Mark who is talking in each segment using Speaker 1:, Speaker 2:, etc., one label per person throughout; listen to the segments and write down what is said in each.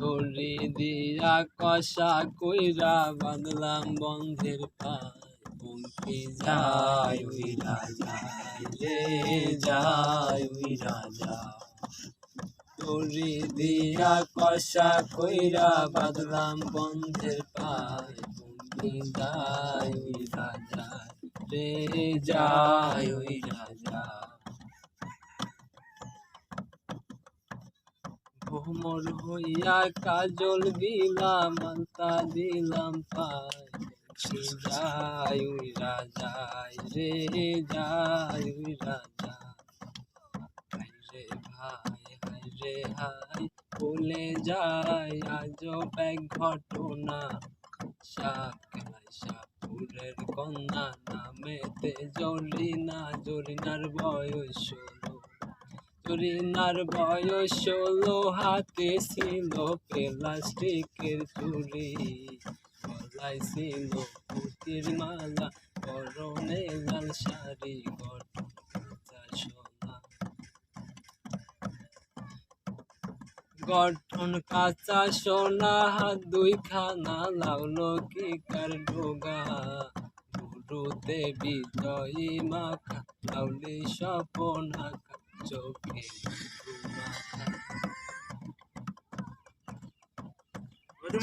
Speaker 1: দড়ি দিয়া কষা কইরা বাঁধলাম বন্ধের পায়, পঙ্কি যায় উইরা যায় রে যায় উইরা যায়। দড়ি দিয়া কষা কইরা বাঁধলাম বন্ধের পায়, পঙ্কি যায় উইরা যায় রে যায় উইরা যায়। ভ্রমর হইয়া কাজল দিলাম আলতা দিলাম পায়, পঙ্কি যায় উইরা যায় রে যায় উইরা যায়। হায় রে ভাই হায় রে হাই ভুলে যায় আজব এক ঘটনা, সাকেলায় সাপুরের কন্যা নামেতে জরিনা, জরিনার বয়স 16, জরিনার বয়স 16, হাতে ছিল প্লাস্টিকের চুড়ি, গলায় ছিল পুতির মালা, পরনে লাল শাড়ি, গঠন কাঁচা সোনা, গঠন কাঁচা সোনা, হাত দুইখানা লাউলো কি কার ডোগা, গুরুতে বিজয়ী মাখা লাউলি স্বপন আঁকা, চোখে মধু মাখা,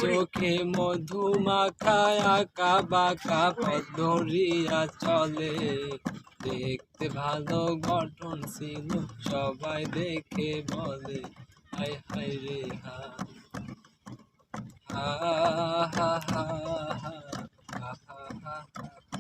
Speaker 1: চোখে মধু মাখায় আঁকা বাঁকা পথ ধরিয়া চলে, দেখতে ভালো গঠন ছিল সবাই দেখে বলে, হায় হায় রে হায় হা হা হা হা হা হা হা।